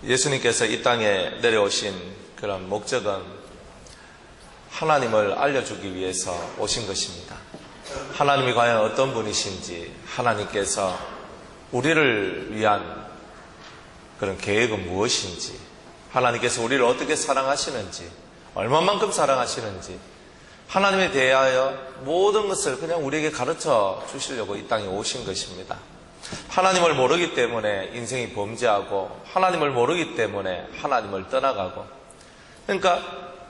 예수님께서 이 땅에 내려오신 그런 목적은 하나님을 알려주기 위해서 오신 것입니다. 하나님이 과연 어떤 분이신지, 하나님께서 우리를 위한 그런 계획은 무엇인지, 하나님께서 우리를 어떻게 사랑하시는지, 얼마만큼 사랑하시는지, 하나님에 대하여 모든 것을 그냥 우리에게 가르쳐 주시려고 이 땅에 오신 것입니다. 하나님을 모르기 때문에 인생이 범죄하고, 하나님을 모르기 때문에 하나님을 떠나가고, 그러니까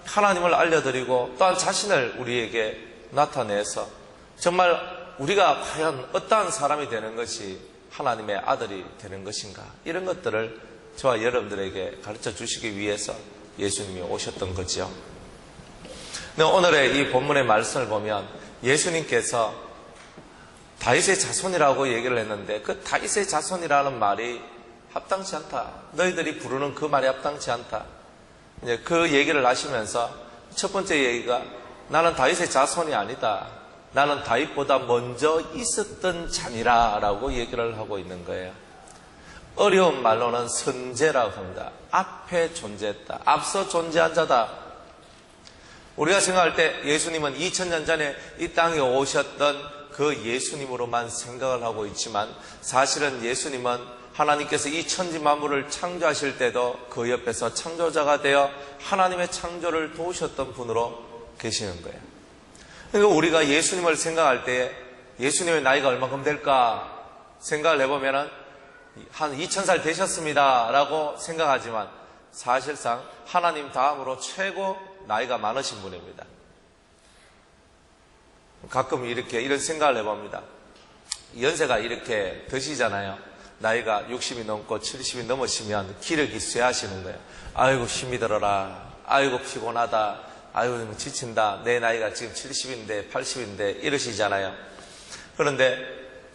하나님을 알려드리고 또한 자신을 우리에게 나타내서 정말 우리가 과연 어떠한 사람이 되는 것이 하나님의 아들이 되는 것인가, 이런 것들을 저와 여러분들에게 가르쳐 주시기 위해서 예수님이 오셨던 거죠. 오늘의 이 본문의 말씀을 보면 예수님께서 다윗의 자손이라고 얘기를 했는데, 그 다윗의 자손이라는 말이 합당치 않다, 너희들이 부르는 그 말이 합당치 않다, 이제 그 얘기를 하시면서 첫 번째 얘기가 나는 다윗의 자손이 아니다, 나는 다윗보다 먼저 있었던 자니라 라고 얘기를 하고 있는 거예요. 어려운 말로는 선제라고 합니다. 앞에 존재했다, 앞서 존재한 자다. 우리가 생각할 때 예수님은 2000년 전에 이 땅에 오셨던 그 예수님으로만 생각을 하고 있지만, 사실은 예수님은 하나님께서 이 천지 만물을 창조하실 때도 그 옆에서 창조자가 되어 하나님의 창조를 도우셨던 분으로 계시는 거예요. 그러니까 우리가 예수님을 생각할 때 예수님의 나이가 얼마큼 될까 생각을 해보면 한 2000살 되셨습니다 라고 생각하지만, 사실상 하나님 다음으로 최고 나이가 많으신 분입니다. 가끔 이런 생각을 해봅니다. 연세가 이렇게 드시잖아요. 나이가 60이 넘고 70이 넘으시면 기력이 쇠하시는 거예요. 아이고 힘이 들어라, 아이고 피곤하다, 아이고 지친다, 내 나이가 지금 70인데 80인데 이러시잖아요. 그런데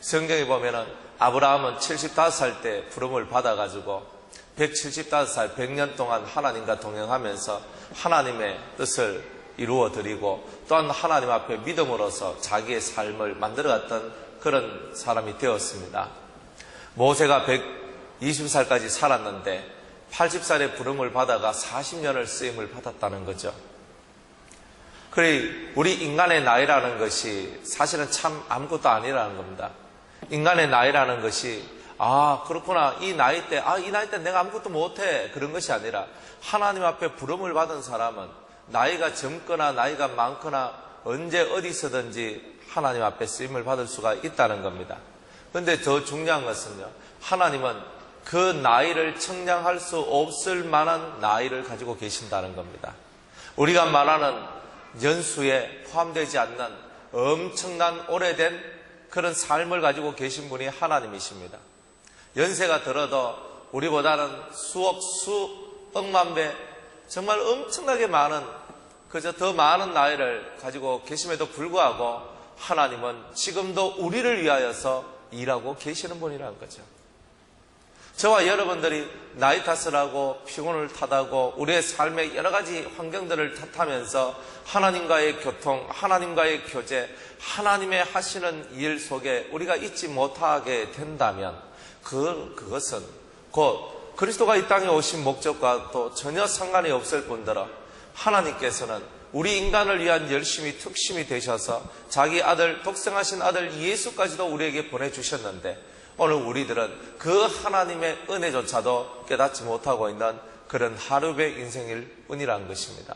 성경에 보면은 아브라함은 75살 때 부름을 받아가지고 175살 100년 동안 하나님과 동행하면서 하나님의 뜻을 이루어드리고 또한 하나님 앞에 믿음으로써 자기의 삶을 만들어갔던 그런 사람이 되었습니다. 모세가 120살까지 살았는데 80살에 부름을 받아가 40년을 쓰임을 받았다는 거죠. 그래, 우리 인간의 나이라는 것이 사실은 참 아무것도 아니라는 겁니다. 인간의 나이라는 것이 그렇구나, 이 나이 때 내가 아무것도 못해, 그런 것이 아니라 하나님 앞에 부름을 받은 사람은 나이가 젊거나 나이가 많거나 언제 어디서든지 하나님 앞에 쓰임을 받을 수가 있다는 겁니다. 그런데 더 중요한 것은요, 하나님은 그 나이를 청량할 수 없을 만한 나이를 가지고 계신다는 겁니다. 우리가 말하는 연수에 포함되지 않는 엄청난 오래된 그런 삶을 가지고 계신 분이 하나님이십니다. 연세가 들어도 우리보다는 수억만 배 정말 엄청나게 많은, 그저 더 많은 나이를 가지고 계심에도 불구하고 하나님은 지금도 우리를 위하여서 일하고 계시는 분이라는 거죠. 저와 여러분들이 나이 탓을 하고 피곤을 탓하고 우리의 삶의 여러 가지 환경들을 탓하면서 하나님과의 교통, 하나님과의 교제, 하나님의 하시는 일 속에 우리가 잊지 못하게 된다면 그것은 곧 그리스도가 이 땅에 오신 목적과 또 전혀 상관이 없을 뿐더러 하나님께서는 우리 인간을 위한 열심히 특심이 되셔서 자기 아들, 독생하신 아들 예수까지도 우리에게 보내주셨는데, 오늘 우리들은 그 하나님의 은혜조차도 깨닫지 못하고 있는 그런 하루의 인생일 뿐이라는 것입니다.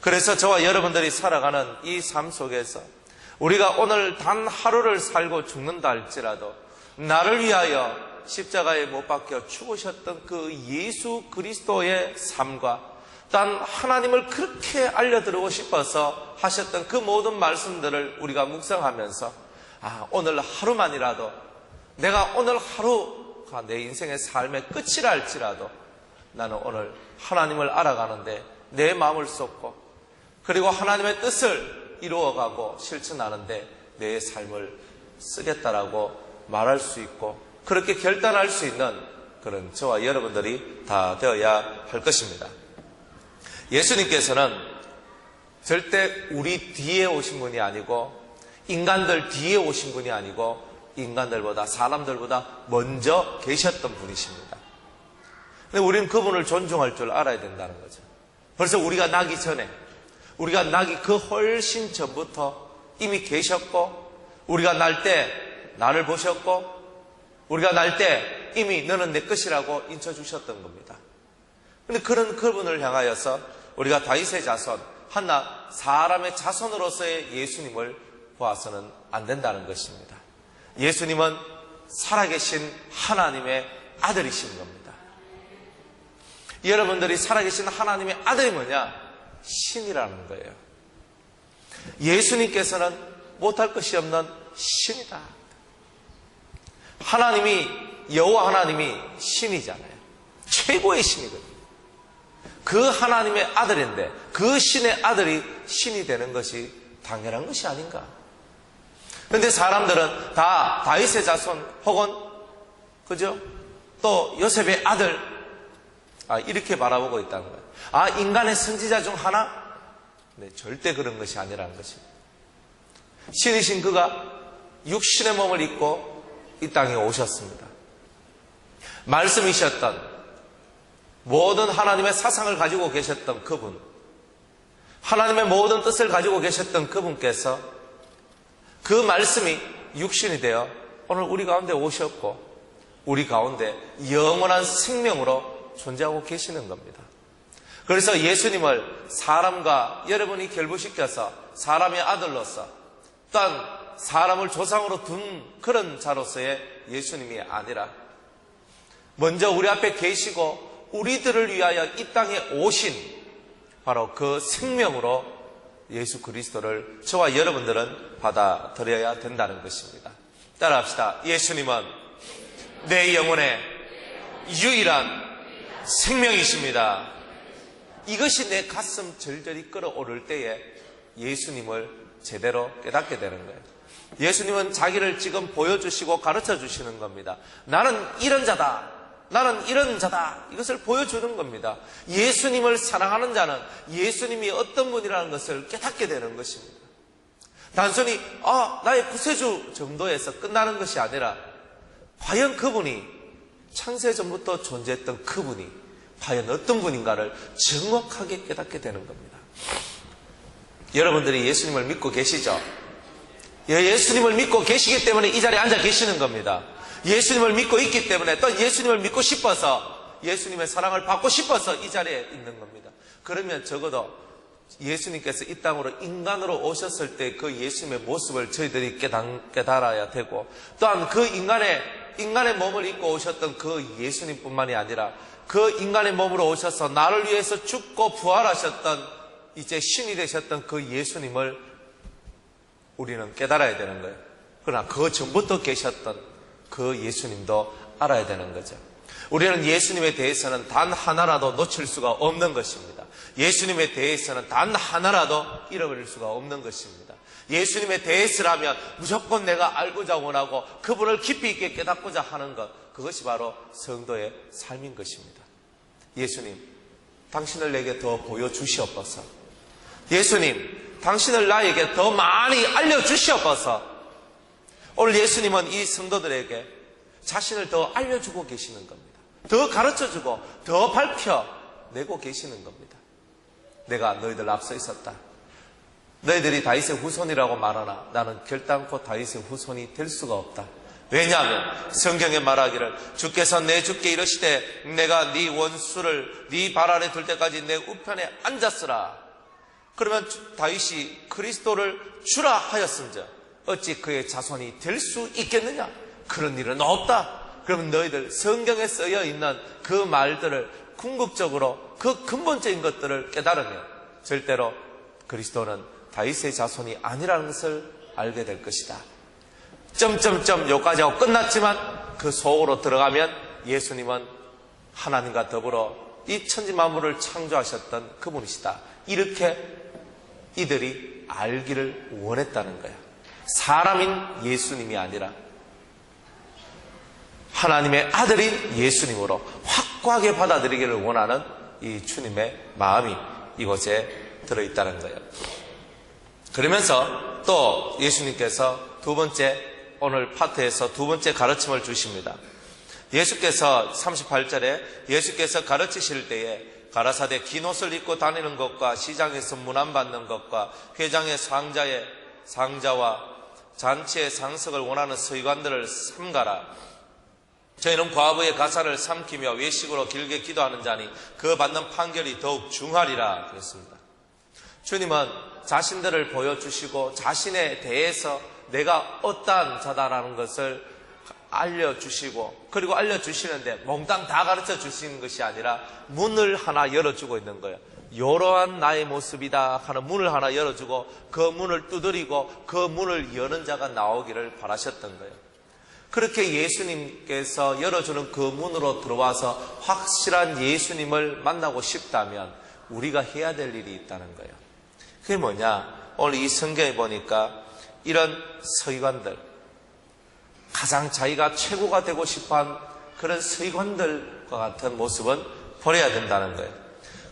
그래서 저와 여러분들이 살아가는 이 삶 속에서 우리가 오늘 단 하루를 살고 죽는다 할지라도 나를 위하여 십자가에 못 박혀 죽으셨던 그 예수 그리스도의 삶과 단 하나님을 그렇게 알려드리고 싶어서 하셨던 그 모든 말씀들을 우리가 묵상하면서 오늘 하루만이라도, 내가 오늘 하루가 내 인생의 삶의 끝이라 할지라도 나는 오늘 하나님을 알아가는데 내 마음을 쏟고, 그리고 하나님의 뜻을 이루어가고 실천하는데 내 삶을 쓰겠다라고 말할 수 있고 그렇게 결단할 수 있는 그런 저와 여러분들이 다 되어야 할 것입니다. 예수님께서는 절대 우리 뒤에 오신 분이 아니고, 인간들 뒤에 오신 분이 아니고 인간들보다, 사람들보다 먼저 계셨던 분이십니다. 근데 우리는 그분을 존중할 줄 알아야 된다는 거죠. 벌써 우리가 나기 전에, 우리가 나기 그 훨씬 전부터 이미 계셨고, 우리가 날 때 나를 보셨고, 우리가 날 때 이미 너는 내 것이라고 인쳐주셨던 겁니다. 근데 그런 그분을 향하여서 우리가 다윗의 자손, 한낱 사람의 자손으로서의 예수님을 보아서는 안 된다는 것입니다. 예수님은 살아계신 하나님의 아들이신 겁니다. 여러분들이 살아계신 하나님의 아들이 뭐냐? 신이라는 거예요. 예수님께서는 못할 것이 없는 신이다. 하나님이, 여호와 하나님이 신이잖아요. 최고의 신이거든요. 그 하나님의 아들인데 그 신의 아들이 신이 되는 것이 당연한 것이 아닌가. 그런데 사람들은 다 다윗의 자손 혹은 그죠? 또 요셉의 아들, 이렇게 바라보고 있다는 거예요. 인간의 선지자 중 하나? 네, 절대 그런 것이 아니라는 것입니다. 신이신 그가 육신의 몸을 입고 이 땅에 오셨습니다. 말씀이셨던 모든 하나님의 사상을 가지고 계셨던 그분, 하나님의 모든 뜻을 가지고 계셨던 그분께서 그 말씀이 육신이 되어 오늘 우리 가운데 오셨고 우리 가운데 영원한 생명으로 존재하고 계시는 겁니다. 그래서 예수님을 사람과 여러분이 결부시켜서 사람의 아들로서 또한 사람을 조상으로 둔 그런 자로서의 예수님이 아니라 먼저 우리 앞에 계시고 우리들을 위하여 이 땅에 오신 바로 그 생명으로 예수 그리스도를 저와 여러분들은 받아들여야 된다는 것입니다. 따라합시다. 예수님은 내 영혼의 유일한 생명이십니다. 이것이 내 가슴 절절히 끓어오를 때에 예수님을 제대로 깨닫게 되는 거예요. 예수님은 자기를 지금 보여주시고 가르쳐 주시는 겁니다. 나는 이런 자다. 나는 이런 자다. 이것을 보여주는 겁니다. 예수님을 사랑하는 자는 예수님이 어떤 분이라는 것을 깨닫게 되는 것입니다. 단순히 나의 구세주 정도에서 끝나는 것이 아니라 과연 그분이 창세전부터 존재했던 그분이 과연 어떤 분인가를 정확하게 깨닫게 되는 겁니다. 여러분들이 예수님을 믿고 계시죠? 예수님을 믿고 계시기 때문에 이 자리에 앉아 계시는 겁니다. 예수님을 믿고 있기 때문에 또 예수님을 믿고 싶어서 예수님의 사랑을 받고 싶어서 이 자리에 있는 겁니다. 그러면 적어도 예수님께서 이 땅으로 인간으로 오셨을 때 그 예수님의 모습을 저희들이 깨달아야 되고 또한 그 인간의 몸을 입고 오셨던 그 예수님뿐만이 아니라 그 인간의 몸으로 오셔서 나를 위해서 죽고 부활하셨던 이제 신이 되셨던 그 예수님을 우리는 깨달아야 되는 거예요. 그러나 그 전부터 계셨던 그 예수님도 알아야 되는 거죠. 우리는 예수님에 대해서는 단 하나라도 놓칠 수가 없는 것입니다. 예수님에 대해서는 단 하나라도 잃어버릴 수가 없는 것입니다. 예수님에 대해서라면 무조건 내가 알고자 원하고 그분을 깊이 있게 깨닫고자 하는 것, 그것이 바로 성도의 삶인 것입니다. 예수님, 당신을 내게 더 보여주시옵소서. 예수님, 당신을 나에게 더 많이 알려주시옵소서. 오늘 예수님은 이 성도들에게 자신을 더 알려주고 계시는 겁니다. 더 가르쳐주고 더 밝혀내고 계시는 겁니다. 내가 너희들 앞서 있었다. 너희들이 다윗의 후손이라고 말하나 나는 결단코 다윗의 후손이 될 수가 없다. 왜냐하면 성경에 말하기를 주께서 내 주께 이르시되 내가 네 원수를 네 발 아래 둘 때까지 내 우편에 앉았으라. 그러면 다윗이 그리스도를 주라 하였은즉 어찌 그의 자손이 될 수 있겠느냐? 그런 일은 없다. 그러면 너희들 성경에 쓰여 있는 그 말들을 궁극적으로 그 근본적인 것들을 깨달으면 절대로 그리스도는 다윗의 자손이 아니라는 것을 알게 될 것이다. 여기까지 하고 끝났지만 그 속으로 들어가면 예수님은 하나님과 더불어 이 천지 만물을 창조하셨던 그분이시다. 이렇게 이들이 알기를 원했다는 거야. 사람인 예수님이 아니라 하나님의 아들인 예수님으로 확고하게 받아들이기를 원하는 이 주님의 마음이 이곳에 들어있다는 거예요. 그러면서 또 예수님께서 두 번째, 오늘 파트에서 두 번째 가르침을 주십니다. 예수께서 38절에 예수께서 가르치실 때에 가라사대 긴 옷을 입고 다니는 것과 시장에서 문안받는 것과 회장의 상자와 잔치의 상석을 원하는 서기관들을 삼가라. 저희는 과부의 가사를 삼키며 외식으로 길게 기도하는 자니 그 받는 판결이 더욱 중하리라 그랬습니다. 주님은 자신들을 보여주시고 자신에 대해서 내가 어떠한 자다라는 것을 알려주시고, 그리고 알려주시는데 몽땅 다 가르쳐 주시는 것이 아니라 문을 하나 열어주고 있는 거예요. 이러한 나의 모습이다 하는 문을 하나 열어주고 그 문을 두드리고 그 문을 여는 자가 나오기를 바라셨던 거예요. 그렇게 예수님께서 열어주는 그 문으로 들어와서 확실한 예수님을 만나고 싶다면 우리가 해야 될 일이 있다는 거예요. 그게 뭐냐? 오늘 이 성경에 보니까 이런 서기관들, 가장 자기가 최고가 되고 싶어한 그런 서기관들과 같은 모습은 버려야 된다는 거예요.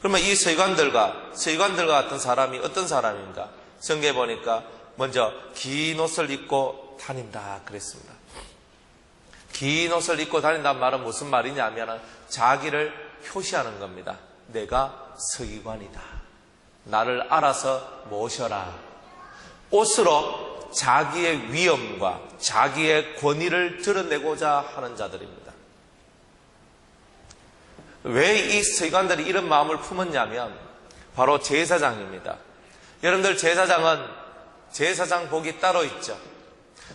그러면 이 서기관들과 같은 사람이 어떤 사람인가? 성경에 보니까 먼저 긴 옷을 입고 다닌다 그랬습니다. 긴 옷을 입고 다닌다는 말은 무슨 말이냐면 자기를 표시하는 겁니다. 내가 서기관이다. 나를 알아서 모셔라. 옷으로 자기의 위엄과 자기의 권위를 드러내고자 하는 자들입니다. 왜 이 서기관들이 이런 마음을 품었냐면 바로 제사장입니다. 여러분들, 제사장은 제사장복이 따로 있죠.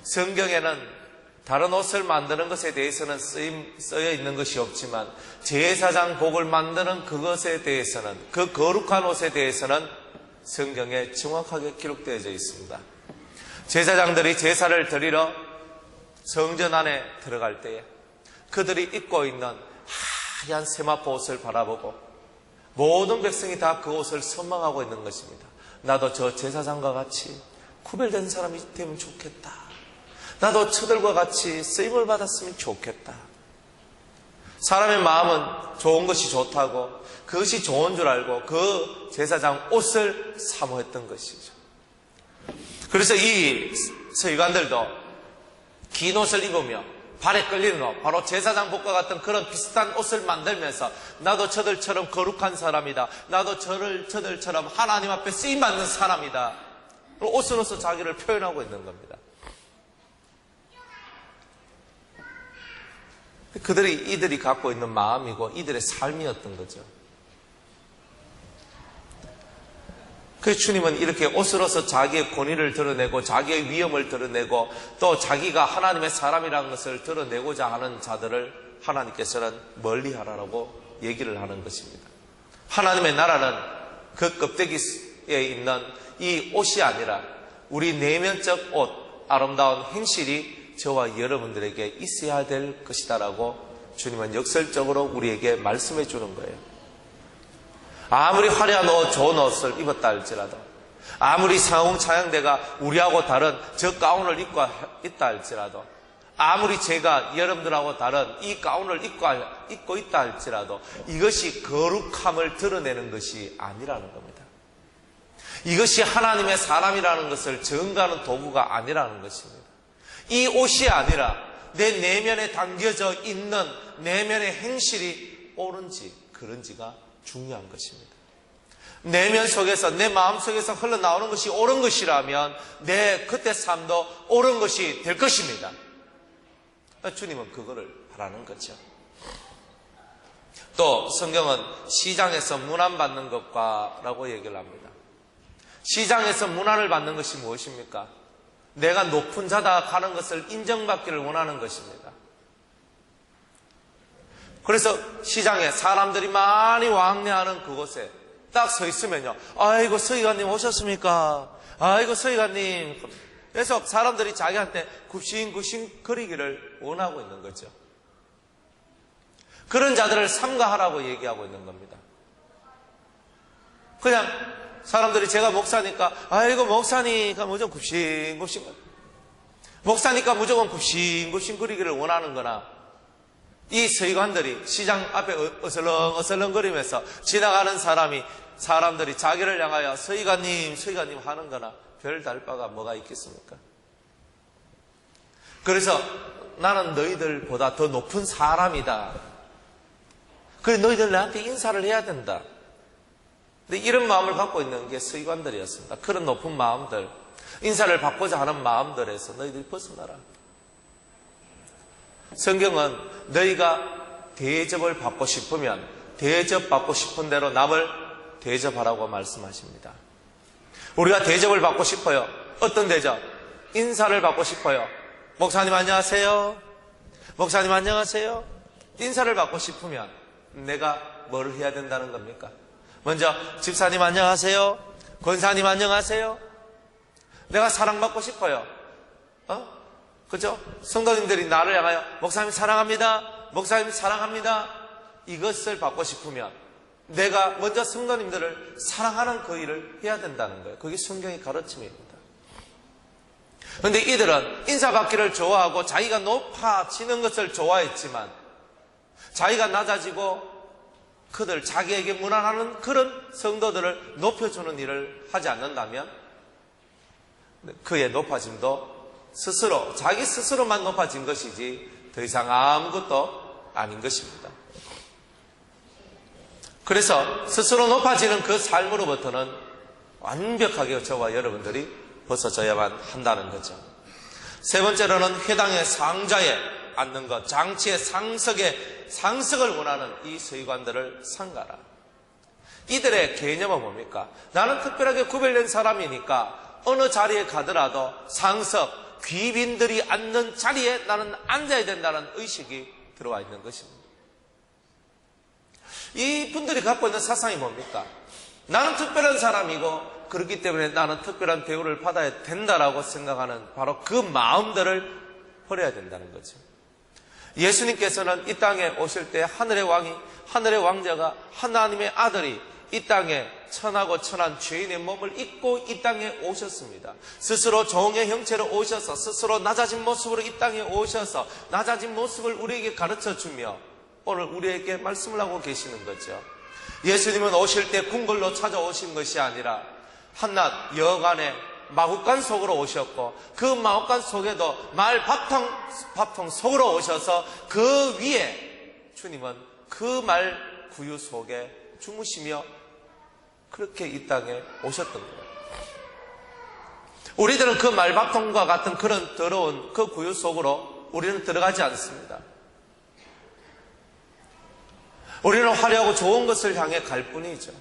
성경에는 다른 옷을 만드는 것에 대해서는 쓰여 있는 것이 없지만 제사장복을 만드는 그것에 대해서는, 그 거룩한 옷에 대해서는 성경에 정확하게 기록되어져 있습니다. 제사장들이 제사를 드리러 성전 안에 들어갈 때에 그들이 입고 있는 하얀 세마포 옷을 바라보고 모든 백성이 다 그 옷을 선망하고 있는 것입니다. 나도 저 제사장과 같이 구별된 사람이 되면 좋겠다. 나도 저들과 같이 쓰임을 받았으면 좋겠다. 사람의 마음은 좋은 것이 좋다고, 그것이 좋은 줄 알고 그 제사장 옷을 사모했던 것이죠. 그래서 이 서기관들도 긴 옷을 입으며 발에 끌리는 옷, 바로 제사장복과 같은 그런 비슷한 옷을 만들면서 나도 저들처럼 거룩한 사람이다. 나도 저들처럼 하나님 앞에 쓰임받는 사람이다. 옷으로서 자기를 표현하고 있는 겁니다. 이들이 갖고 있는 마음이고 이들의 삶이었던 거죠. 그래서 주님은 이렇게 옷으로서 자기의 권위를 드러내고 자기의 위엄을 드러내고 또 자기가 하나님의 사람이라는 것을 드러내고자 하는 자들을 하나님께서는 멀리하라고 얘기를 하는 것입니다. 하나님의 나라는 그 껍데기에 있는 이 옷이 아니라 우리 내면적 옷, 아름다운 행실이 저와 여러분들에게 있어야 될 것이다라고 주님은 역설적으로 우리에게 말씀해 주는 거예요. 아무리 화려한 옷, 좋은 옷을 입었다 할지라도, 아무리 상홍차양대가 우리하고 다른 저 가운을 입고 있다 할지라도, 아무리 제가 여러분들하고 다른 이 가운을 입고 있다 할지라도 이것이 거룩함을 드러내는 것이 아니라는 겁니다. 이것이 하나님의 사람이라는 것을 증거하는 도구가 아니라는 것입니다. 이 옷이 아니라 내 내면에 담겨져 있는 내면의 행실이 옳은지 그른지가 중요한 것입니다. 내면 속에서, 내 마음 속에서 흘러나오는 것이 옳은 것이라면 내 그때 삶도 옳은 것이 될 것입니다. 주님은 그거를 바라는 거죠. 또 성경은 시장에서 문안 받는 것과 라고 얘기를 합니다. 시장에서 문안을 받는 것이 무엇입니까? 내가 높은 자다 하는 것을 인정받기를 원하는 것입니다. 그래서 시장에 사람들이 많이 왕래하는 그곳에 딱 서 있으면요, 아이고 서기관님 오셨습니까? 아이고 서기관님. 그래서 사람들이 자기한테 굽신굽신 거리기를 원하고 있는 거죠. 그런 자들을 삼가하라고 얘기하고 있는 겁니다. 그냥 사람들이 제가 목사니까 아이고 목사니까 무조건 굽신굽신, 목사니까 무조건 굽신굽신 거리기를 원하는 거나, 이 서기관들이 시장 앞에 어슬렁어슬렁거리면서 지나가는 사람들이 자기를 향하여 서기관님 하는 거나 별 다를 바가 뭐가 있겠습니까? 그래서 나는 너희들보다 더 높은 사람이다. 그래 너희들 나한테 인사를 해야 된다. 근데 이런 마음을 갖고 있는 게 서기관들이었습니다. 그런 높은 마음들, 인사를 받고자 하는 마음들에서 너희들이 벗어나라. 성경은 너희가 대접을 받고 싶으면 대접받고 싶은 대로 남을 대접하라고 말씀하십니다. 우리가 대접을 받고 싶어요. 어떤 대접? 인사를 받고 싶어요. 목사님 안녕하세요. 목사님 안녕하세요. 인사를 받고 싶으면 내가 뭘 해야 된다는 겁니까? 먼저 집사님 안녕하세요. 권사님 안녕하세요. 내가 사랑받고 싶어요. 그죠? 성도님들이 나를 향하여 목사님 사랑합니다. 목사님 사랑합니다. 이것을 받고 싶으면 내가 먼저 성도님들을 사랑하는 그 일을 해야 된다는 거예요. 그게 성경의 가르침입니다. 그런데 이들은 인사받기를 좋아하고 자기가 높아지는 것을 좋아했지만 자기가 낮아지고 그들 자기에게 무난하는 그런 성도들을 높여주는 일을 하지 않는다면 그의 높아짐도 스스로 자기 스스로만 높아진 것이지 더 이상 아무것도 아닌 것입니다. 그래서 스스로 높아지는 그 삶으로부터는 완벽하게 저와 여러분들이 벗어져야만 한다는 거죠. 세 번째로는 회당의 상자에 앉는 것, 장치의 상석을 원하는 이 서기관들을 삼가라. 이들의 개념은 뭡니까? 나는 특별하게 구별된 사람이니까 어느 자리에 가더라도 상석, 귀빈들이 앉는 자리에 나는 앉아야 된다는 의식이 들어와 있는 것입니다. 이 분들이 갖고 있는 사상이 뭡니까? 나는 특별한 사람이고 그렇기 때문에 나는 특별한 대우를 받아야 된다라고 생각하는 바로 그 마음들을 버려야 된다는 거죠. 예수님께서는 이 땅에 오실 때 하늘의 왕이, 하늘의 왕자가 하나님의 아들이 이 땅에 천하고 천한 죄인의 몸을 입고 이 땅에 오셨습니다. 스스로 종의 형체로 오셔서 스스로 낮아진 모습으로 이 땅에 오셔서 낮아진 모습을 우리에게 가르쳐주며 오늘 우리에게 말씀을 하고 계시는 거죠. 예수님은 오실 때 궁궐로 찾아오신 것이 아니라 한낮 여간에 마구간 속으로 오셨고 그 마구간 속에도 말 밥통 속으로 오셔서 그 위에 주님은 그 말 구유 속에 주무시며 그렇게 이 땅에 오셨던 거예요. 우리들은 그 말밥통과 같은 그런 더러운 그 구유 속으로 우리는 들어가지 않습니다. 우리는 화려하고 좋은 것을 향해 갈 뿐이죠.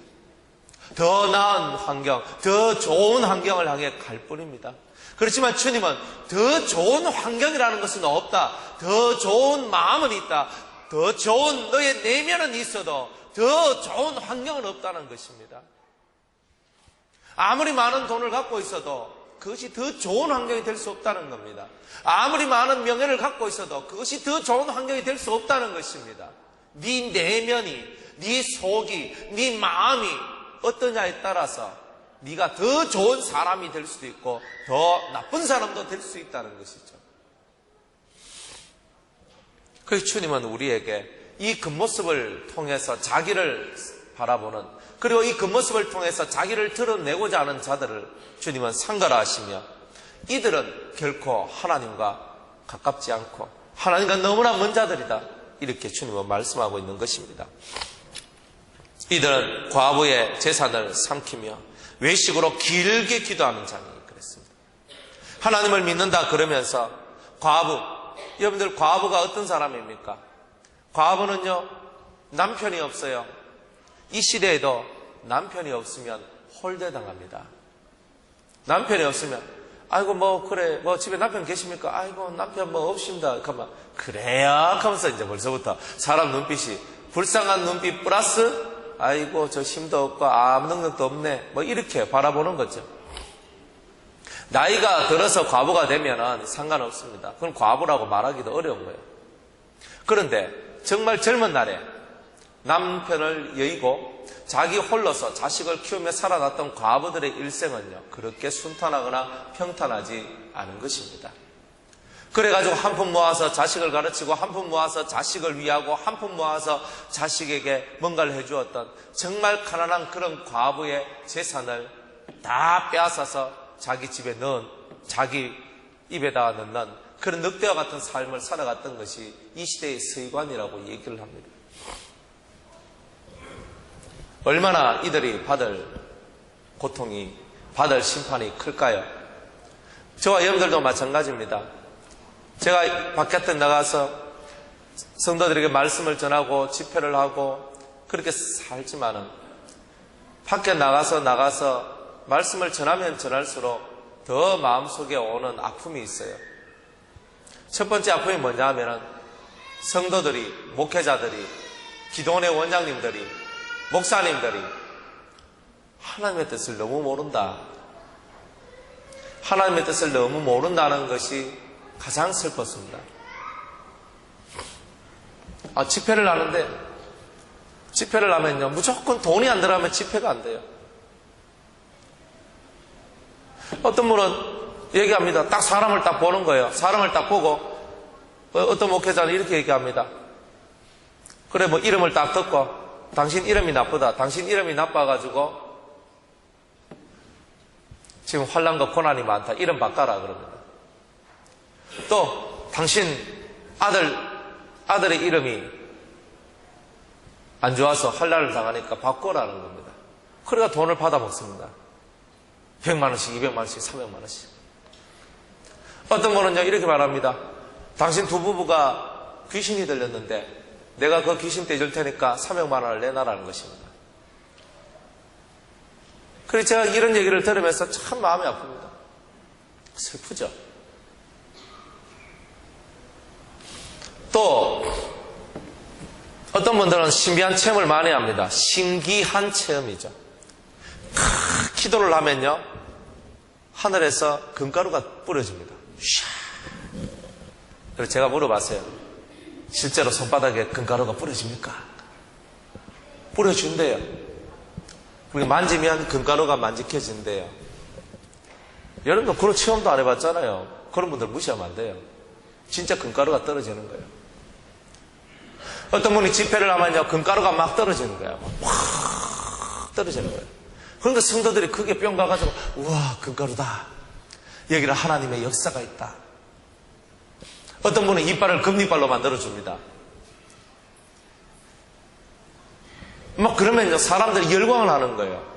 더 나은 환경, 더 좋은 환경을 향해 갈 뿐입니다. 그렇지만 주님은 더 좋은 환경이라는 것은 없다. 더 좋은 마음은 있다. 더 좋은 너의 내면은 있어도 더 좋은 환경은 없다는 것입니다. 아무리 많은 돈을 갖고 있어도 그것이 더 좋은 환경이 될 수 없다는 겁니다. 아무리 많은 명예를 갖고 있어도 그것이 더 좋은 환경이 될 수 없다는 것입니다. 네 내면이, 네 속이, 네 마음이 어떠냐에 따라서 네가 더 좋은 사람이 될 수도 있고 더 나쁜 사람도 될 수 있다는 것이죠. 그래서 주님은 우리에게 이 겉모습을 통해서 자기를 바라보는, 그리고 이 겉모습을 통해서 자기를 드러내고자 하는 자들을 주님은 상가라하시며 이들은 결코 하나님과 가깝지 않고 하나님과 너무나 먼 자들이다, 이렇게 주님은 말씀하고 있는 것입니다. 이들은 과부의 재산을 삼키며 외식으로 길게 기도하는 자니 그랬습니다. 하나님을 믿는다 그러면서 과부, 여러분들 과부가 어떤 사람입니까? 과부는요, 남편이 없어요. 이 시대에도 남편이 없으면 홀대당합니다. 남편이 없으면 아이고 그래 집에 남편 계십니까? 아이고 남편 없습니다. 그러면 그래요 하면서 이제 벌써부터 사람 눈빛이 불쌍한 눈빛 플러스 아이고 저 힘도 없고 아무 능력도 없네 이렇게 바라보는 거죠. 나이가 들어서 과부가 되면은 상관없습니다. 그건 과부라고 말하기도 어려운 거예요. 그런데 정말 젊은 날에 남편을 여의고 자기 홀로서 자식을 키우며 살아났던 과부들의 일생은요, 그렇게 순탄하거나 평탄하지 않은 것입니다. 그래가지고 한 푼 모아서 자식을 가르치고 한 푼 모아서 자식을 위하고 한 푼 모아서 자식에게 뭔가를 해주었던 정말 가난한 그런 과부의 재산을 다 빼앗아서 자기 집에 넣은, 자기 입에다가 넣는 그런 늑대와 같은 삶을 살아갔던 것이 이 시대의 서기관이라고 얘기를 합니다. 얼마나 이들이 받을 고통이, 받을 심판이 클까요? 저와 여러분들도 마찬가지입니다. 제가 바깥에 나가서 성도들에게 말씀을 전하고 집회를 하고 그렇게 살지만은 밖에 나가서 말씀을 전하면 전할수록 더 마음속에 오는 아픔이 있어요. 첫 번째 아픔이 뭐냐 하면은 성도들이, 목회자들이, 기도원의 원장님들이, 목사님들이 하나님의 뜻을 너무 모른다. 하나님의 뜻을 너무 모른다는 것이 가장 슬펐습니다. 집회를 하는데, 집회를 하면요, 무조건 돈이 안 들어가면 집회가 안 돼요. 어떤 분은 얘기합니다. 딱 사람을 딱 보는 거예요. 사람을 딱 보고, 어떤 목회자는 이렇게 얘기합니다. 그래, 뭐, 이름을 딱 듣고, 당신 이름이 나쁘다. 당신 이름이 나빠가지고, 지금 환난과 고난이 많다. 이름 바꿔라. 그럽니다. 또, 당신 아들의 이름이 안 좋아서 환난을 당하니까 바꿔라는 겁니다. 그러니까 돈을 받아 먹습니다. 100만 원씩, 200만 원씩, 300만 원씩. 어떤 분은요, 이렇게 말합니다. 당신 두 부부가 귀신이 들렸는데 내가 그 귀신 떼줄 테니까 300만 원을 내놔라는 것입니다. 그래서 제가 이런 얘기를 들으면서 참 마음이 아픕니다. 슬프죠. 또 어떤 분들은 신비한 체험을 많이 합니다. 신기한 체험이죠. 기도를 하면요, 하늘에서 금가루가 뿌려집니다. 그래서 제가 물어봤어요. 실제로 손바닥에 금가루가 뿌려집니까? 뿌려준대요. 우리 만지면 금가루가 만지켜진대요. 여러분도 그런 체험도 안 해봤잖아요. 그런 분들 무시하면 안 돼요. 진짜 금가루가 떨어지는 거예요. 어떤 분이 집회를 하면요, 금가루가 막 떨어지는 거예요. 확 떨어지는 거예요. 그러니까 성도들이 크게 뿅 가가지고, 우와, 금가루다. 여기는 하나님의 역사가 있다. 어떤 분은 이빨을 금이빨로 만들어줍니다. 막 그러면요, 사람들이 열광을 하는 거예요.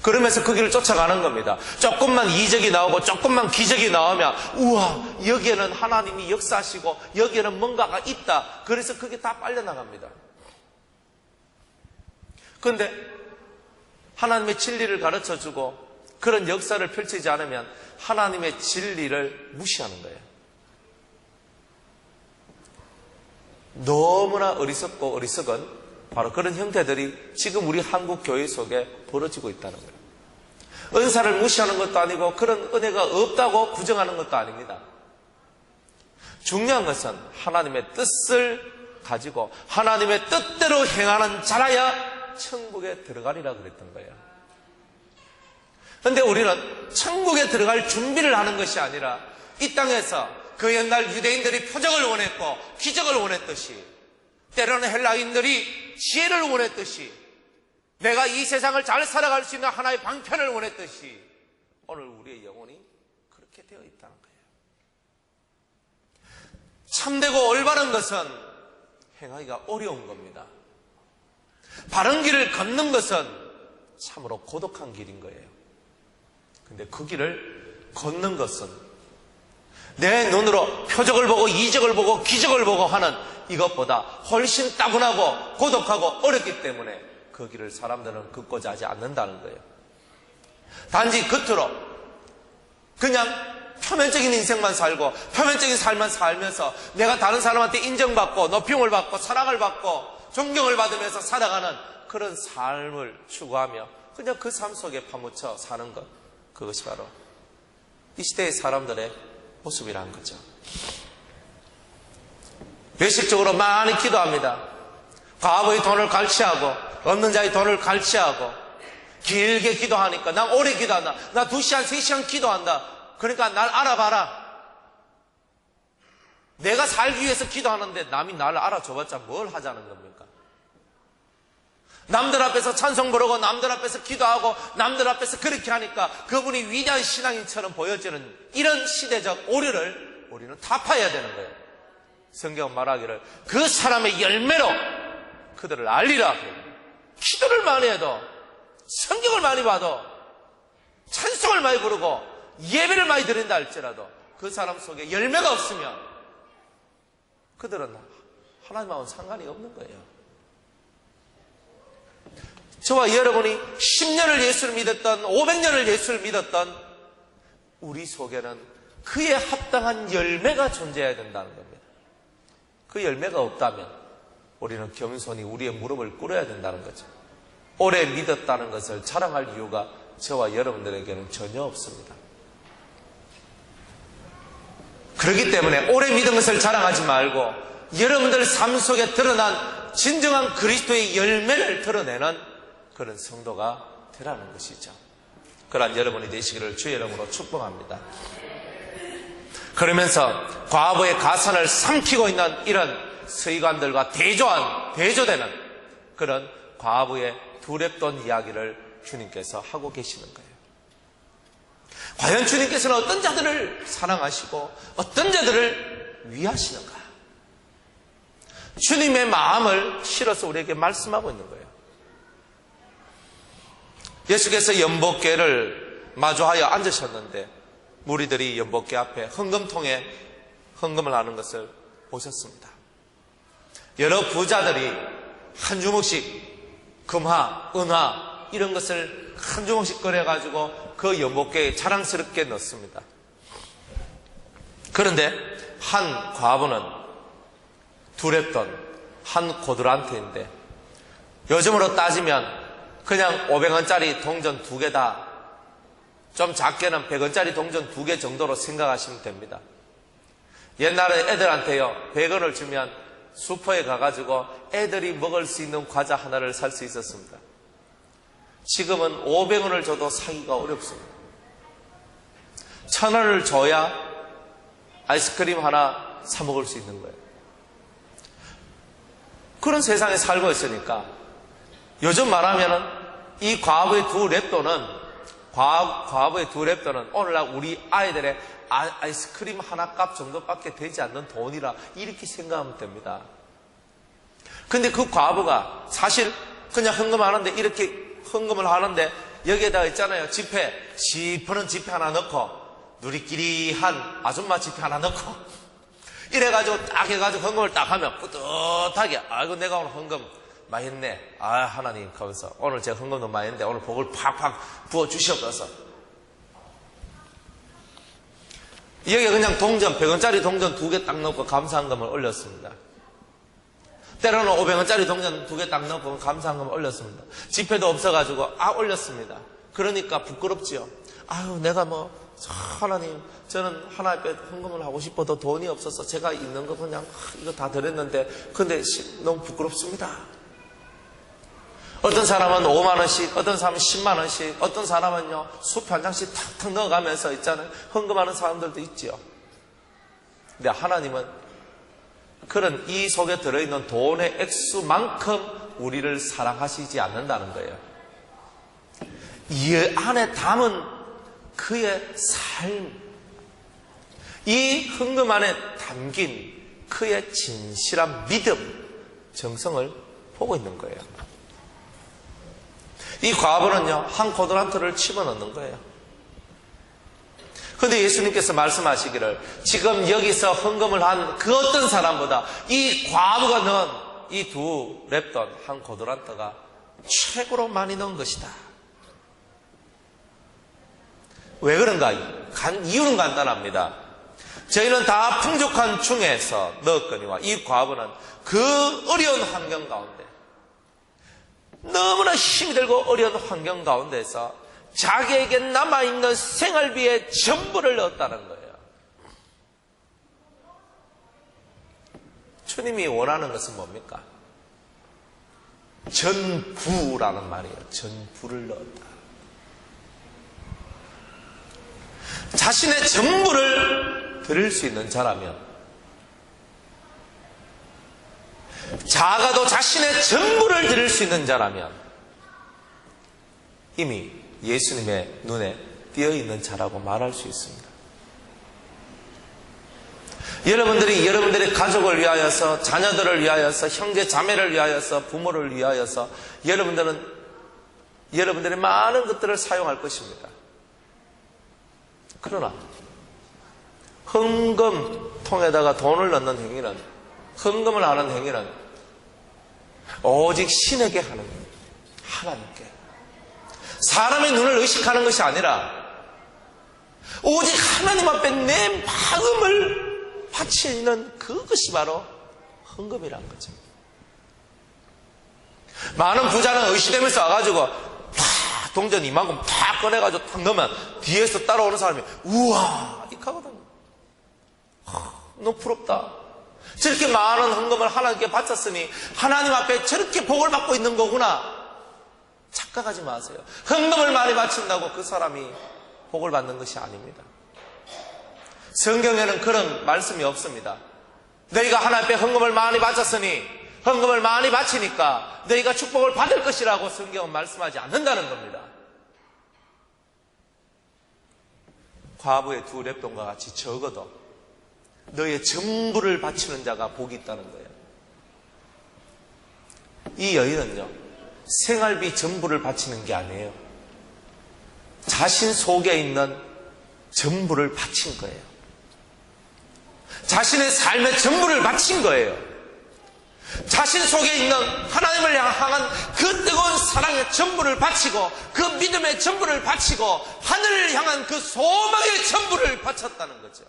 그러면서 그 길을 쫓아가는 겁니다. 조금만 이적이 나오고 조금만 기적이 나오면, 우와, 여기에는 하나님이 역사하시고 여기에는 뭔가가 있다. 그래서 그게 다 빨려나갑니다. 그런데 하나님의 진리를 가르쳐주고 그런 역사를 펼치지 않으면 하나님의 진리를 무시하는 거예요. 너무나 어리석고 어리석은 바로 그런 형태들이 지금 우리 한국 교회 속에 벌어지고 있다는 거예요. 은사를 무시하는 것도 아니고 그런 은혜가 없다고 부정하는 것도 아닙니다. 중요한 것은 하나님의 뜻을 가지고 하나님의 뜻대로 행하는 자라야 천국에 들어가리라 그랬던 거예요. 그런데 우리는 천국에 들어갈 준비를 하는 것이 아니라 이 땅에서 그 옛날 유대인들이 표적을 원했고 기적을 원했듯이, 때로는 헬라인들이 지혜를 원했듯이, 내가 이 세상을 잘 살아갈 수 있는 하나의 방편을 원했듯이 오늘 우리의 영혼이 그렇게 되어 있다는 거예요. 참되고 올바른 것은 행하기가 어려운 겁니다. 바른 길을 걷는 것은 참으로 고독한 길인 거예요. 근데 그 길을 걷는 것은 내 눈으로 표적을 보고 이적을 보고 기적을 보고 하는 이것보다 훨씬 따분하고 고독하고 어렵기 때문에 그 길을 사람들은 걷고자 하지 않는다는 거예요. 단지 겉으로 그냥 표면적인 인생만 살고 표면적인 삶만 살면서 내가 다른 사람한테 인정받고 높임을 받고 사랑을 받고 존경을 받으면서 살아가는 그런 삶을 추구하며 그냥 그 삶 속에 파묻혀 사는 것, 그것이 바로 이 시대의 사람들의 모습이라는 거죠. 외식적으로 많이 기도합니다. 과부의 돈을 갈취하고 없는 자의 돈을 갈취하고 길게 기도하니까 난 오래 기도한다. 나 2시간 3시간 기도한다. 그러니까 날 알아봐라. 내가 살기 위해서 기도하는데 남이 나를 알아줘봤자 뭘 하자는 겁니까? 남들 앞에서 찬송 부르고 남들 앞에서 기도하고 남들 앞에서 그렇게 하니까 그분이 위대한 신앙인처럼 보여지는 이런 시대적 오류를 우리는 타파해야 되는 거예요. 성경 말하기를 그 사람의 열매로 그들을 알리라. 기도를 많이 해도, 성경을 많이 봐도, 찬송을 많이 부르고 예배를 많이 드린다 할지라도 그 사람 속에 열매가 없으면 그들은 하나님하고는 상관이 없는 거예요. 저와 여러분이 10년을 예수를 믿었던, 500년을 예수를 믿었던 우리 속에는 그에 합당한 열매가 존재해야 된다는 겁니다. 그 열매가 없다면 우리는 겸손히 우리의 무릎을 꿇어야 된다는 거죠. 오래 믿었다는 것을 자랑할 이유가 저와 여러분들에게는 전혀 없습니다. 그렇기 때문에 오래 믿은 것을 자랑하지 말고 여러분들 삶 속에 드러난 진정한 그리스도의 열매를 드러내는 그런 성도가 되라는 것이죠. 그러한 여러분이 되시기를 주의 이름으로 축복합니다. 그러면서 과부의 가산을 삼키고 있는 이런 서기관들과 대조되는 그런 과부의 두렵던 이야기를 주님께서 하고 계시는 거예요. 과연 주님께서는 어떤 자들을 사랑하시고 어떤 자들을 위하시는가? 주님의 마음을 실어서 우리에게 말씀하고 있는 거예요. 예수께서 연복궤를 마주하여 앉으셨는데 무리들이 연복궤 앞에 헌금통에 헌금을 하는 것을 보셨습니다. 여러 부자들이 한 주먹씩 금화, 은화 이런 것을 한 주먹씩 꺼내가지고 그 연복궤에 자랑스럽게 넣습니다. 그런데 한 과부는 두렵던 한 고드란트인데 요즘으로 따지면 그냥 500원짜리 동전 2개다, 좀 작게는 100원짜리 동전 2개 정도로 생각하시면 됩니다. 옛날에 애들한테요 100원을 주면 슈퍼에 가가지고 애들이 먹을 수 있는 과자 하나를 살 수 있었습니다. 지금은 500원을 줘도 사기가 어렵습니다. 1000원을 줘야 아이스크림 하나 사 먹을 수 있는 거예요. 그런 세상에 살고 있으니까 요즘 말하면은 이 과부의 두 랩돈은 오늘날 우리 아이들의 아이스크림 하나 값 정도밖에 되지 않는 돈이라 이렇게 생각하면 됩니다. 근데 그 과부가 사실 그냥 헌금하는데 이렇게 헌금을 하는데 여기에다가 있잖아요. 지푸는 지폐 하나 넣고 누리끼리한 아줌마 지폐 하나 넣고 이래가지고 딱 해가지고 헌금을 딱 하면 뿌듯하게 아이고 내가 오늘 헌금 많이 했네. 아 하나님 하면서 오늘 제가 헌금도 많이 했는데 오늘 복을 팍팍 부어주시옵소서. 여기에 그냥 동전 100원짜리 동전 2개 딱 넣고 감사한금을 올렸습니다. 때로는 500원짜리 동전 2개 딱 넣고 감사한금을 올렸습니다. 지폐도 없어가지고 올렸습니다. 그러니까 부끄럽지요. 아유 내가 하나님 저는 하나님 앞에 헌금을 하고 싶어도 돈이 없어서 제가 있는 거 그냥 이거 다 드렸는데 근데 너무 부끄럽습니다. 어떤 사람은 5만원씩, 어떤 사람은 10만원씩, 어떤 사람은요 수표 한 장씩 탁탁 넣어가면서 있잖아요. 헌금하는 사람들도 있지요. 근데 하나님은 그런 이 속에 들어있는 돈의 액수만큼 우리를 사랑하시지 않는다는 거예요. 이 안에 담은 그의 삶, 이 헌금 안에 담긴 그의 진실한 믿음, 정성을 보고 있는 거예요. 이 과부는요 한 고드란트를 집어넣는 거예요. 그런데 예수님께서 말씀하시기를 지금 여기서 헌금을 한 그 어떤 사람보다 이 과부가 넣은 이 두 랩돈 한 고드란트가 최고로 많이 넣은 것이다. 왜 그런가? 이유는 간단합니다. 저희는 다 풍족한 중에서 넣었거니와 이 과부는 그 어려운 환경 가운데 너무나 힘이 들고 어려운 환경 가운데서 자기에게 남아있는 생활비의 전부를 넣었다는 거예요. 주님이 원하는 것은 뭡니까? 전부라는 말이에요. 전부를 넣었다. 자신의 전부를 드릴 수 있는 자라면, 작아도 자신의 전부를 드릴 수 있는 자라면 이미 예수님의 눈에 띄어 있는 자라고 말할 수 있습니다. 여러분들이 여러분들의 가족을 위하여서, 자녀들을 위하여서, 형제 자매를 위하여서, 부모를 위하여서 여러분들의 많은 것들을 사용할 것입니다. 그러나 헌금통에다가 돈을 넣는 행위는, 헌금을 하는 행위는 오직 신에게 하는 거예요. 하나님께. 사람의 눈을 의식하는 것이 아니라 오직 하나님 앞에 내 마음을 바치는 그것이 바로 헌금이란 거죠. 많은 부자는 의식되면서 와가지고 탁 동전 이만큼 탁 꺼내가지고 탁 넣으면 뒤에서 따라오는 사람이 우와 이렇게 하거든요. 너무 부럽다. 저렇게 많은 헌금을 하나님께 바쳤으니 하나님 앞에 저렇게 복을 받고 있는 거구나. 착각하지 마세요. 헌금을 많이 바친다고 그 사람이 복을 받는 것이 아닙니다. 성경에는 그런 말씀이 없습니다. 너희가 하나님 앞에 헌금을 많이 바쳤으니, 헌금을 많이 바치니까 너희가 축복을 받을 것이라고 성경은 말씀하지 않는다는 겁니다. 과부의 두 랩돈과 같이 적어도 너의 전부를 바치는 자가 복이 있다는 거예요. 이 여인은요, 생활비 전부를 바치는 게 아니에요. 자신 속에 있는 전부를 바친 거예요. 자신의 삶의 전부를 바친 거예요. 자신 속에 있는 하나님을 향한 그 뜨거운 사랑의 전부를 바치고, 그 믿음의 전부를 바치고, 하늘을 향한 그 소망의 전부를 바쳤다는 거죠.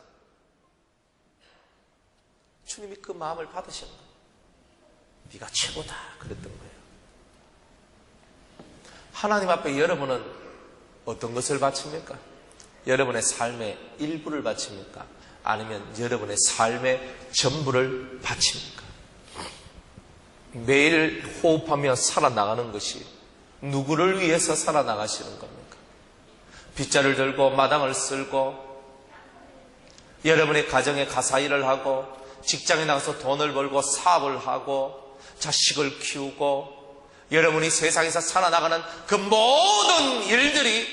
주님이 그 마음을 받으신 거예요. 네가 최고다 그랬던 거예요. 하나님 앞에 여러분은 어떤 것을 바칩니까? 여러분의 삶의 일부를 바칩니까? 아니면 여러분의 삶의 전부를 바칩니까? 매일 호흡하며 살아나가는 것이 누구를 위해서 살아나가시는 겁니까? 빗자를 들고 마당을 쓸고, 여러분의 가정에 가사일을 하고, 직장에 나가서 돈을 벌고 사업을 하고 자식을 키우고, 여러분이 세상에서 살아나가는 그 모든 일들이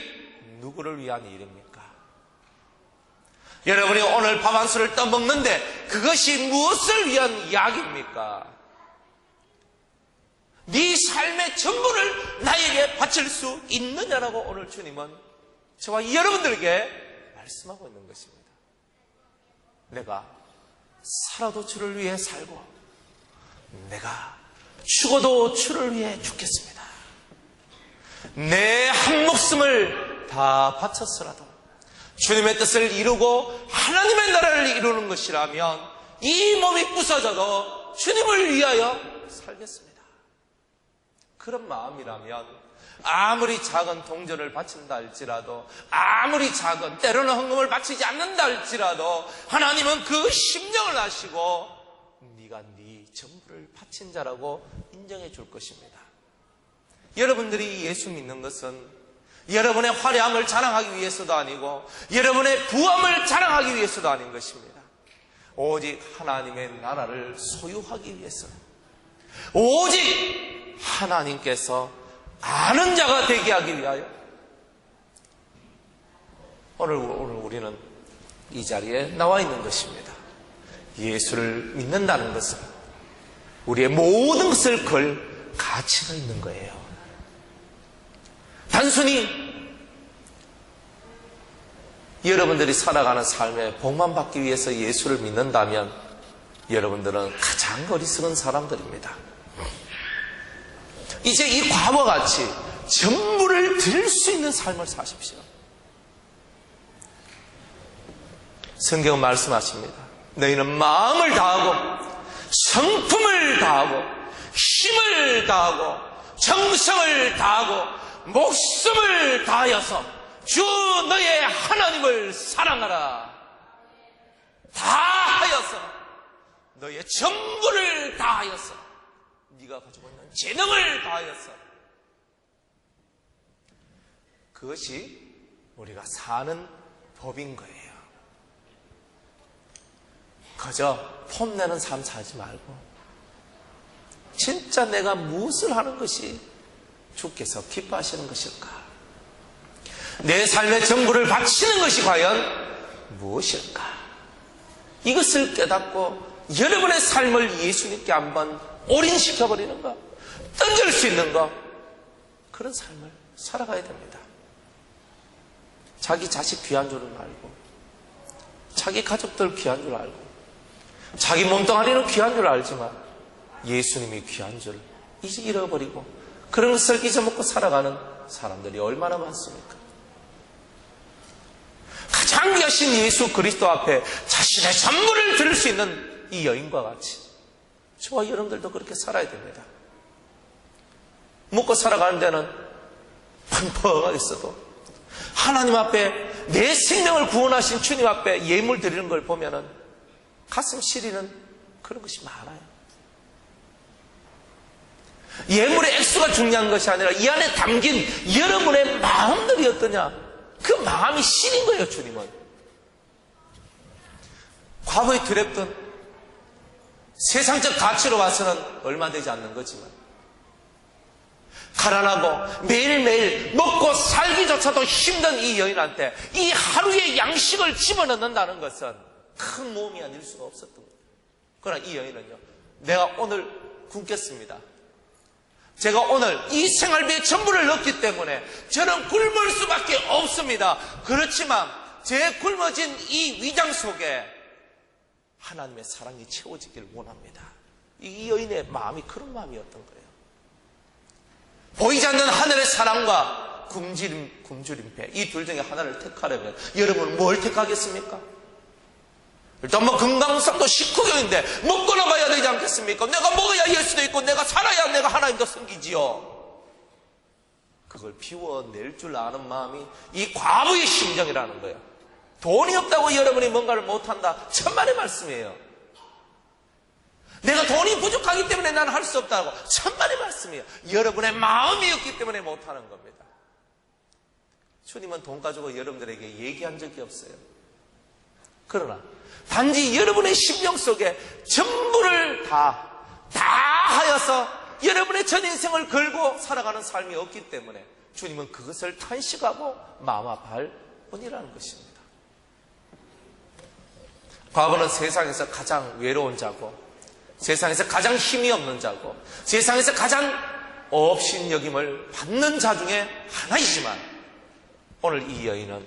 누구를 위한 일입니까? 여러분이 오늘 밥 한 술을 떠먹는데 그것이 무엇을 위한 약입니까? 네 삶의 전부를 나에게 바칠 수 있느냐라고 오늘 주님은 저와 여러분들에게 말씀하고 있는 것입니다. 내가 살아도 주를 위해 살고, 내가 죽어도 주를 위해 죽겠습니다. 내 한 목숨을 다 바쳤으라도 주님의 뜻을 이루고 하나님의 나라를 이루는 것이라면 이 몸이 부서져도 주님을 위하여 살겠습니다. 그런 마음이라면 아무리 작은 동전을 바친다 할지라도, 아무리 작은, 때로는 헌금을 바치지 않는다 할지라도 하나님은 그 심령을 아시고 네가 네 전부를 바친 자라고 인정해 줄 것입니다. 여러분들이 예수 믿는 것은 여러분의 화려함을 자랑하기 위해서도 아니고 여러분의 부함을 자랑하기 위해서도 아닌 것입니다. 오직 하나님의 나라를 소유하기 위해서, 오직 하나님께서 아는 자가 되게 하기 위하여 오늘 우리는 이 자리에 나와 있는 것입니다. 예수를 믿는다는 것은 우리의 모든 것을 걸 가치가 있는 거예요. 단순히 여러분들이 살아가는 삶에 복만 받기 위해서 예수를 믿는다면 여러분들은 가장 어리석은 사람들입니다. 이제 이 과부와 같이 전부를 드릴 수 있는 삶을 사십시오. 성경은 말씀하십니다. 너희는 마음을 다하고 성품을 다하고 힘을 다하고 정성을 다하고 목숨을 다하여서 주 너의 하나님을 사랑하라. 다하여서 너의 전부를 다하여서 네가 가지고 있는 재능을 다하여서, 그것이 우리가 사는 법인 거예요. 그저 폼내는 삶 살지 말고 진짜 내가 무엇을 하는 것이 주께서 기뻐하시는 것일까? 내 삶의 전부를 바치는 것이 과연 무엇일까? 이것을 깨닫고 여러분의 삶을 예수님께 한번 올인시켜버리는 것, 던질 수 있는 것, 그런 삶을 살아가야 됩니다. 자기 자식 귀한 줄은 알고, 자기 가족들 귀한 줄 알고, 자기 몸뚱아리는 귀한 줄 알지만 예수님이 귀한 줄 이제 잃어버리고 그런 것을 잊어먹고 살아가는 사람들이 얼마나 많습니까? 가장 귀하신 예수 그리스도 앞에 자신의 전부를 드릴 수 있는 이 여인과 같이 저와 여러분들도 그렇게 살아야 됩니다. 먹고 살아가는 데는 펑펑하게 있어도 하나님 앞에 내 생명을 구원하신 주님 앞에 예물 드리는 걸 보면은 가슴 시리는 그런 것이 많아요. 예물의 액수가 중요한 것이 아니라 이 안에 담긴 여러분의 마음들이 어떠냐, 그 마음이 시린 거예요. 주님은 과거에 드렸던 세상적 가치로 봐서는 얼마 되지 않는 거지만 가난하고 매일매일 먹고 살기조차도 힘든 이 여인한테 이 하루의 양식을 집어넣는다는 것은 큰 모험이 아닐 수가 없었던 거예요. 그러나 이 여인은요, 내가 오늘 굶겠습니다. 제가 오늘 이 생활비의 전부를 넣기 때문에 저는 굶을 수밖에 없습니다. 그렇지만 제 굶어진 이 위장 속에 하나님의 사랑이 채워지길 원합니다. 이 여인의 마음이 그런 마음이었던 거예요. 보이지 않는 하늘의 사랑과 굶주림배, 이 둘 중에 하나를 택하려면 여러분은 뭘 택하겠습니까? 일단 금강산도 식후경인데 먹고나 봐야 되지 않겠습니까? 내가 먹어야 예수도 있고 내가 살아야 내가 하나님도 섬기지요. 그걸 비워낼 줄 아는 마음이 이 과부의 심정이라는 거예요. 돈이 없다고 여러분이 뭔가를 못한다, 천만의 말씀이에요. 내가 돈이 부족하기 때문에 나는 할 수 없다고, 천만의 말씀이에요. 여러분의 마음이 없기 때문에 못하는 겁니다. 주님은 돈 가지고 여러분들에게 얘기한 적이 없어요. 그러나 단지 여러분의 심령 속에 전부를 다 하여서 여러분의 전 인생을 걸고 살아가는 삶이 없기 때문에 주님은 그것을 탄식하고 마음 아파할 뿐이라는 것입니다. 과거는 세상에서 가장 외로운 자고, 세상에서 가장 힘이 없는 자고, 세상에서 가장 업신여김을 받는 자 중에 하나이지만 오늘 이 여인은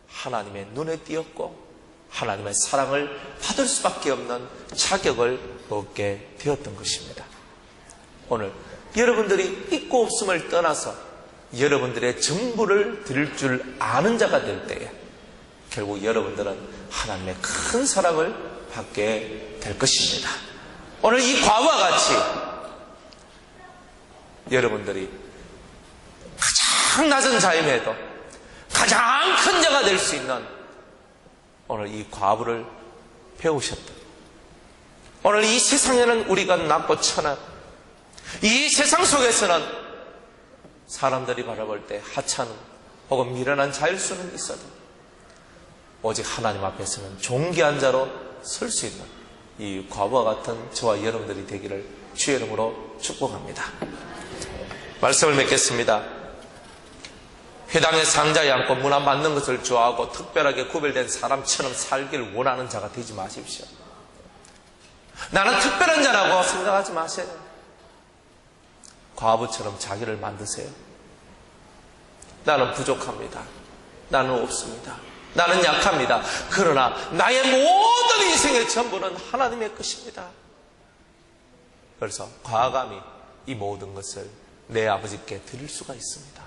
하나님의 눈에 띄었고 하나님의 사랑을 받을 수밖에 없는 자격을 얻게 되었던 것입니다. 오늘 여러분들이 있고 없음을 떠나서 여러분들의 전부를 드릴 줄 아는 자가 될 때에 결국 여러분들은 하나님의 큰 사랑을 받게 될 것입니다. 오늘 이 과부와 같이 여러분들이 가장 낮은 자임에도 가장 큰 자가 될 수 있는 오늘 이 과부를 배우셨다. 오늘 이 세상에는 우리가 낮고 천한, 이 세상 속에서는 사람들이 바라볼 때 하찮은 혹은 미련한 자일 수는 있어도 오직 하나님 앞에서는 존귀한 자로 설 수 있는 이 과부와 같은 저와 여러분들이 되기를 주의 이름으로 축복합니다. 말씀을 맺겠습니다. 회당의 상자에 앉고 문안 받는 것을 좋아하고 특별하게 구별된 사람처럼 살기를 원하는 자가 되지 마십시오. 나는 특별한 자라고 생각하지 마세요. 과부처럼 자기를 만드세요. 나는 부족합니다. 나는 없습니다. 나는 약합니다. 그러나 나의 모든 인생의 전부는 하나님의 것입니다. 그래서 과감히 이 모든 것을 내 아버지께 드릴 수가 있습니다.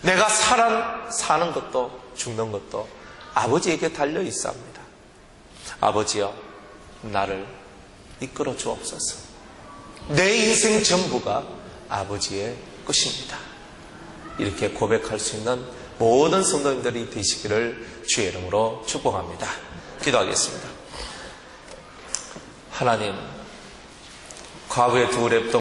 내가 사는 것도 죽는 것도 아버지에게 달려 있습니다. 아버지여, 나를 이끌어 주옵소서. 내 인생 전부가 아버지의 것입니다. 이렇게 고백할 수 있는 모든 성도님들이 되시기를 주의 이름으로 축복합니다. 기도하겠습니다. 하나님, 과부의 두 랩도